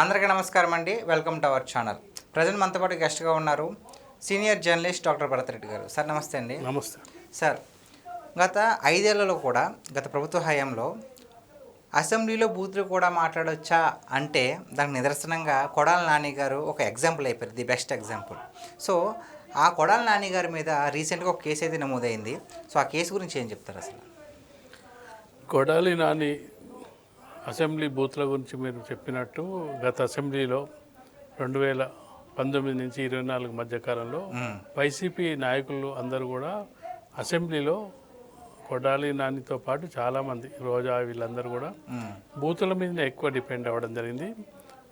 అందరికీ నమస్కారం అండి. Welcome to our channel. Present మనతో పాటు గెస్ట్గా ఉన్నారు senior journalist doctor Bharat Reddy గారు. సార్ నమస్తే అండి. నమస్తే సార్, గత 5 ఏళ్లలో కూడా గత ప్రభుత్వ హయాంలో అసెంబ్లీలో బూతులు కూడా మాట్లాడొచ్చా అంటే దానికి నిదర్శనంగా కొడాల నాని గారు ఒక ఎగ్జాంపుల్ అయిపోయారు, ది బెస్ట్ ఎగ్జాంపుల్. సో ఆ కొడాల నాని గారి మీద రీసెంట్గా ఒక కేసు అయితే నమోదైంది. సో ఆ కేసు గురించి ఏం చెప్తారు అసలు? కొడాలి నాని అసెంబ్లీ బూత్ల గురించి మీరు చెప్పినట్టు గత అసెంబ్లీలో 2019 నుంచి 24 మధ్యకాలంలో వైసీపీ నాయకులు అందరూ కూడా అసెంబ్లీలో కొడాలి నానితో పాటు చాలామంది రోజా వీళ్ళందరూ కూడా బూతుల మీదనే ఎక్కువ డిపెండ్ అవ్వడం జరిగింది.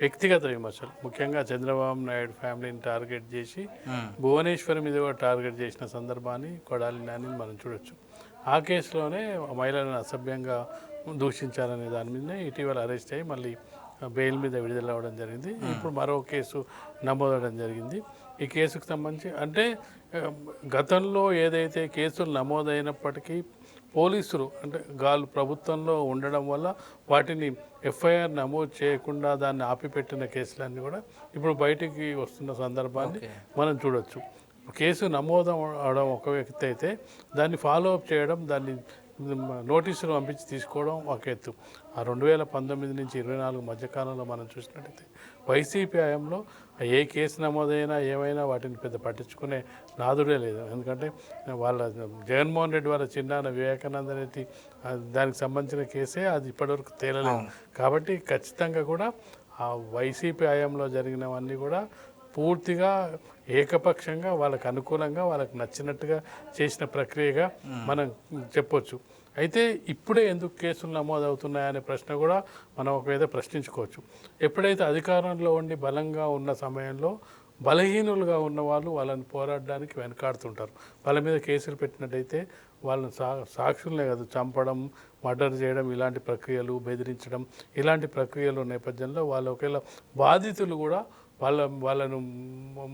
వ్యక్తిగత విమర్శలు, ముఖ్యంగా చంద్రబాబు నాయుడు ఫ్యామిలీని టార్గెట్ చేసి భువనేశ్వరి మీద కూడా టార్గెట్ చేసిన సందర్భాన్ని కొడాలి నాని మనం చూడొచ్చు. ఆ కేసులోనే మహిళలను అసభ్యంగా దూషించారనే దాని మీదనే ఇటీవల అరెస్ట్ అయ్యి మళ్ళీ బెయిల్ మీద విడుదల అవ్వడం జరిగింది. ఇప్పుడు మరో కేసు నమోదవడం జరిగింది. ఈ కేసుకు సంబంధించి అంటే గతంలో ఏదైతే కేసులు నమోదైనప్పటికీ పోలీసులు అంటే గాలు ప్రభుత్వంలో ఉండడం వల్ల వాటిని ఎఫ్ఐఆర్ నమోదు చేయకుండా దాన్ని ఆపిపెట్టిన కేసులన్నీ కూడా ఇప్పుడు బయటికి వస్తున్న సందర్భాన్ని మనం చూడొచ్చు. కేసు నమోదు అవడం ఒక వ్యక్తి అయితే దాన్ని ఫాలో అప్ చేయడం, దాన్ని నోటీసులు పంపించి తీసుకోవడం ఒక ఎత్తు. ఆ 2019 నుంచి 24 మధ్యకాలంలో మనం చూసినట్టయితే వైసీపీ హయాంలో ఏ కేసు నమోదైనా ఏమైనా వాటిని పెద్ద పట్టించుకునే నాదుడే లేదు. ఎందుకంటే వాళ్ళ జగన్మోహన్ రెడ్డి వాళ్ళ చిన్నాన్న వివేకానంద రెడ్డి దానికి సంబంధించిన కేసే అది ఇప్పటివరకు తేలలేదు. కాబట్టి ఖచ్చితంగా కూడా ఆ వైసీపీ హయాంలో జరిగినవన్నీ కూడా పూర్తిగా ఏకపక్షంగా వాళ్ళకు అనుకూలంగా వాళ్ళకు నచ్చినట్టుగా చేసిన ప్రక్రియగా మనం చెప్పొచ్చు. అయితే ఇప్పుడే ఎందుకు కేసులు నమోదవుతున్నాయనే ప్రశ్న కూడా మనం ఒకవేళ ప్రశ్నించుకోవచ్చు. ఎప్పుడైతే అధికారంలో ఉండి బలంగా ఉన్న సమయంలో బలహీనులుగా ఉన్న వాళ్ళు వాళ్ళని పోరాడడానికి వెనకాడుతుంటారు. వాళ్ళ మీద కేసులు పెట్టినట్టయితే వాళ్ళని సాక్షులనే కాదు చంపడం, మర్డర్ చేయడం, ఇలాంటి ప్రక్రియలు, బెదిరించడం, ఇలాంటి ప్రక్రియల నేపథ్యంలో వాళ్ళు ఒకవేళ బాధితులు కూడా వాళ్ళను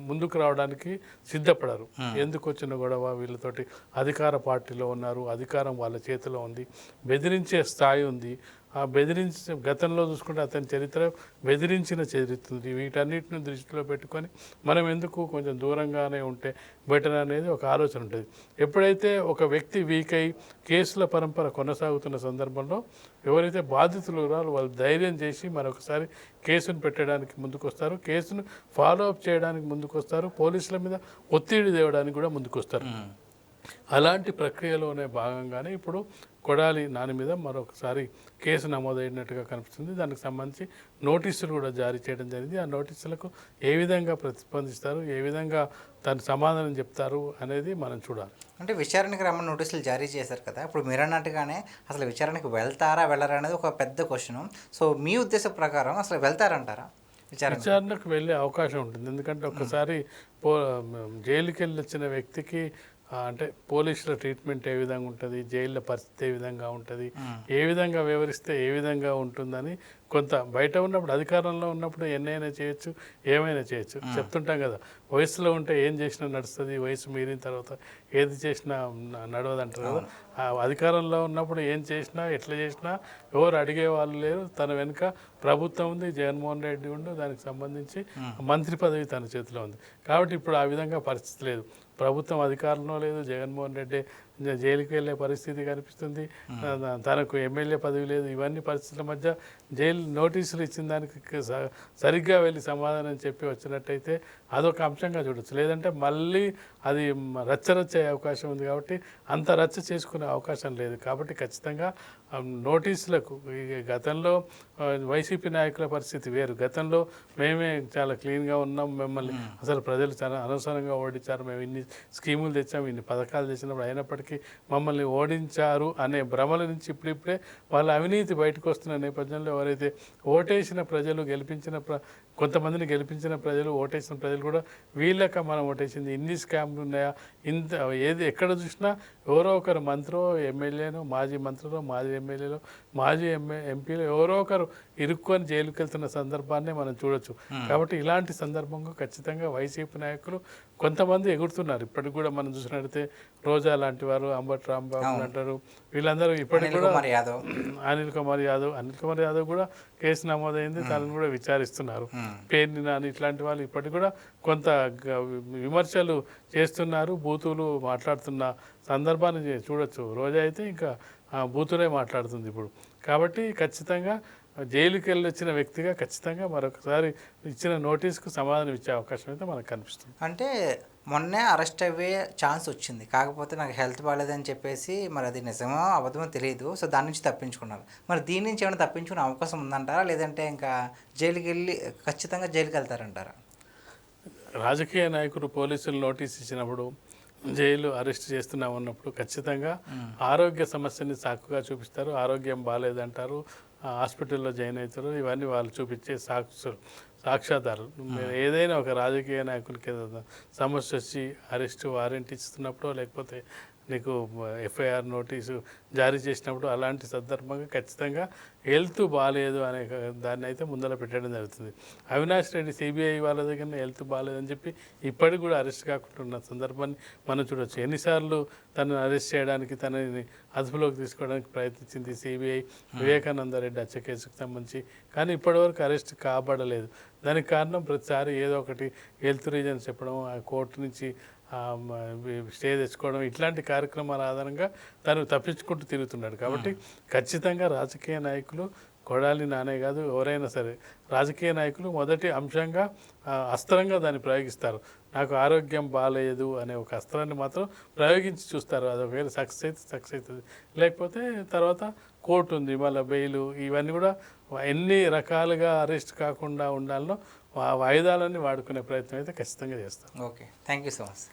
ముందుకు రావడానికి సిద్ధపడరు. ఎందుకు వచ్చిన గొడవ, వీళ్ళతోటి అధికార పార్టీలో ఉన్నారు, అధికారం వాళ్ళ చేతిలో ఉంది, బెదిరించే స్థాయి ఉంది. ఆ బెదిరించి గతంలో చూసుకుంటే అతని చరిత్ర బెదిరించిన చరిత్ర ఉంది. వీటన్నిటిని దృష్టిలో పెట్టుకొని మనం ఎందుకు కొంచెం దూరంగానే ఉంటే బెటర్ అనేది ఒక ఆలోచన ఉంటుంది. ఎప్పుడైతే ఒక వ్యక్తి వీక్ అయి కేసుల పరంపర కొనసాగుతున్న సందర్భంలో ఎవరైతే బాధితులు వాళ్ళు ధైర్యం చేసి మరొకసారి కేసును పెట్టడానికి ముందుకొస్తారు, కేసును ఫాలో అప్ చేయడానికి ముందుకొస్తారు, పోలీసుల మీద ఒత్తిడి తేవడానికి కూడా ముందుకొస్తారు. అలాంటి ప్రక్రియలోనే భాగంగానే ఇప్పుడు కొడాలి నాని మీద మరొకసారి కేసు నమోదైనట్టుగా కనిపిస్తుంది. దానికి సంబంధించి నోటీసులు కూడా జారీ చేయడం జరిగింది. ఆ నోటీసులకు ఏ విధంగా ప్రతిస్పందిస్తారు, ఏ విధంగా దాని సమాధానం చెప్తారు అనేది మనం చూడాలి. అంటే విచారణకు రమ్మని నోటీసులు జారీ చేశారు కదా, ఇప్పుడు మీరు అన్నట్టుగానే అసలు విచారణకు వెళ్తారా వెళ్ళరా అనేది ఒక పెద్ద క్వశ్చన్. సో మీ ఉద్దేశం ప్రకారం అసలు వెళ్తారంటారా? విచారణకు వెళ్ళే అవకాశం ఉంటుంది. ఎందుకంటే ఒకసారి జైలుకి వెళ్ళి వచ్చిన వ్యక్తికి అంటే పోలీసుల ట్రీట్మెంట్ ఏ విధంగా ఉంటుంది, జైల్లో పరిస్థితి ఏ విధంగా ఉంటుంది, ఏ విధంగా వివరిస్తే ఏ విధంగా ఉంటుందని కొంత బయట ఉన్నప్పుడు అధికారంలో ఉన్నప్పుడు ఎన్నైనా చేయొచ్చు, ఏమైనా చేయొచ్చు. చెప్తుంటాం కదా, వయసులో ఉంటే ఏం చేసినా నడుస్తుంది, వయసు మీరిన తర్వాత ఏది చేసినా నడవదంటారు కదా. ఆ అధికారంలో ఉన్నప్పుడు ఏం చేసినా ఎట్లా చేసినా ఎవరు అడిగే వాళ్ళు లేరు. తన వెనుక ప్రభుత్వం ఉంది, జగన్మోహన్ రెడ్డి ఉండు, దానికి సంబంధించి మంత్రి పదవి తన చేతిలో ఉంది. కాబట్టి ఇప్పుడు ఆ విధంగా పరిస్థితి లేదు. ప్రభుత్వం అధికారంలో లేదు, జగన్మోహన్ రెడ్డి జైలుకి వెళ్ళే పరిస్థితి కనిపిస్తుంది, తనకు ఎమ్మెల్యే పదవి లేదు. ఇవన్నీ పరిస్థితుల మధ్య జైలు నోటీసులు ఇచ్చిన దానికి సరిగ్గా వెళ్ళి సమాధానం చెప్పి వచ్చినట్టయితే అదొక అంశంగా చూడొచ్చు. లేదంటే మళ్ళీ అది రచ్చరచ్చ అయ్యే అవకాశం ఉంది. కాబట్టి అంత రచ్చ చేసుకునే అవకాశం లేదు. కాబట్టి ఖచ్చితంగా నోటీసులకు గతంలో వైసీపీ నాయకుల పరిస్థితి వేరు. గతంలో మేమే చాలా క్లీన్గా ఉన్నాం, మిమ్మల్ని అసలు ప్రజలు చాలా అనవసరంగా ఓడించారు, మేము ఇన్ని స్కీములు తెచ్చాము, ఇన్ని పథకాలు తెచ్చినప్పుడు అయినప్పటికీ మమ్మల్ని ఓడించారు అనే భ్రమల నుంచి ఇప్పుడిప్పుడే వాళ్ళ అవినీతి బయటకు వస్తున్న నేపథ్యంలో ఎవరైతే ఓటేసిన ప్రజలు కొంతమందిని గెలిపించిన ప్రజలు ఓటేసిన ప్రజలు కూడా వీళ్ళక మనం ఓటేసింది, ఇన్ని స్కామ్లు ఉన్నాయా, ఇంత ఏది ఎక్కడ చూసినా ఎవరో ఒకరు మంత్రో ఎమ్మెల్యేనో మాజీ మంత్రులో మాజీ ఎమ్మెల్యేలు మాజీ ఎంపీలు ఎవరో ఒకరు ఇరుక్కొని జైలుకి వెళ్తున్న సందర్భాన్ని మనం చూడొచ్చు. కాబట్టి ఇలాంటి సందర్భంగా ఖచ్చితంగా వైసీపీ నాయకులు కొంతమంది ఎగురుతున్నారు. ఇప్పటికి కూడా మనం చూసినట్టయితే రోజా లాంటి వారు, అంబటి రాంబాబు అంటారు, వీళ్ళందరూ ఇప్పటికి కూడా అనిల్ కుమార్ యాదవ్ కూడా కేసు నమోదైంది, తనను కూడా విచారిస్తున్నారు. పేర్ని నాని ఇట్లాంటి వాళ్ళు ఇప్పటికి కూడా కొంత విమర్శలు చేస్తున్నారు, బూతులు మాట్లాడుతున్న సందర్భాన్ని చూడొచ్చు. రోజా అయితే ఇంకా బూతులే మాట్లాడుతుంది ఇప్పుడు. కాబట్టి ఖచ్చితంగా జైలుకి వెళ్ళి వచ్చిన వ్యక్తిగా ఖచ్చితంగా మరొకసారి ఇచ్చిన నోటీస్కు సమాధానం ఇచ్చే అవకాశం అయితే మనకు కనిపిస్తుంది. అంటే మొన్నే అరెస్ట్ అయ్యే ఛాన్స్ వచ్చింది, కాకపోతే నాకు హెల్త్ బాగాలేదని చెప్పేసి మరి అది నిజమో అబద్ధమో తెలియదు, సో దాని నుంచి తప్పించుకున్నారు. మరి దీని నుంచి ఏమైనా తప్పించుకునే అవకాశం ఉందంటారా, లేదంటే ఇంకా జైలుకి వెళ్ళి ఖచ్చితంగా జైలుకి వెళ్తారంటారా? రాజకీయ నాయకులు పోలీసులు నోటీస్ ఇచ్చినప్పుడు, జైలు అరెస్ట్ చేస్తున్నామన్నప్పుడు ఖచ్చితంగా ఆరోగ్య సమస్యని సాకుగా చూపిస్తారు. ఆరోగ్యం బాగాలేదంటారు, హాస్పిటల్లో జాయిన్ అవుతారు. ఇవన్నీ వాళ్ళు చూపించే సాక్ష్యాధారు. ఏదైనా ఒక రాజకీయ నాయకునికి సమస్య వచ్చి అరెస్ట్ వారెంట్ ఇస్తున్నప్పుడు, లేకపోతే నీకు ఎఫ్ఐఆర్ నోటీసు జారీ చేసినప్పుడు, అలాంటి సందర్భంగా ఖచ్చితంగా హెల్త్ బాగాలేదు అనే దాన్ని అయితే ముందర పెట్టడం జరుగుతుంది. అవినాష్ రెడ్డి సిబిఐ వాళ్ళ దగ్గర హెల్త్ బాగాలేదని చెప్పి ఇప్పటికి కూడా అరెస్ట్ కాకుండా సందర్భాన్ని మనం చూడవచ్చు. ఎన్నిసార్లు తనను అరెస్ట్ చేయడానికి, తనని అదుపులోకి తీసుకోవడానికి ప్రయత్నించింది సిబిఐ, వివేకానంద రెడ్డి హత్య కేసుకు సంబంధించి, కానీ ఇప్పటివరకు అరెస్ట్ కాబడలేదు. దానికి కారణం ప్రతిసారి ఏదో ఒకటి హెల్త్ రీజన్స్ చెప్పడం, ఆ కోర్టు నుంచి స్టే తెచ్చుకోవడం, ఇట్లాంటి కార్యక్రమాల ఆధారంగా తను తప్పించుకుంటూ తిరుగుతున్నాడు. కాబట్టి ఖచ్చితంగా రాజకీయ నాయకులు, కొడాలి నానే కాదు ఎవరైనా సరే, రాజకీయ నాయకులు మొదటి అంశంగా అస్త్రంగా దాన్ని ప్రయోగిస్తారు. నాకు ఆరోగ్యం బాగాలేదు అనే ఒక అస్త్రాన్ని మాత్రం ప్రయోగించి చూస్తారు. అది ఒకవేళ సక్సెస్ అవుతుంది, లేకపోతే తర్వాత కోర్టు ఉంది, మళ్ళీ బెయిలు, ఇవన్నీ కూడా ఎన్ని రకాలుగా అరెస్ట్ కాకుండా ఉండాలనో వాయిదాలన్నీ వాడుకునే ప్రయత్నం అయితే ఖచ్చితంగా చేస్తాం. Okay, thank you so much.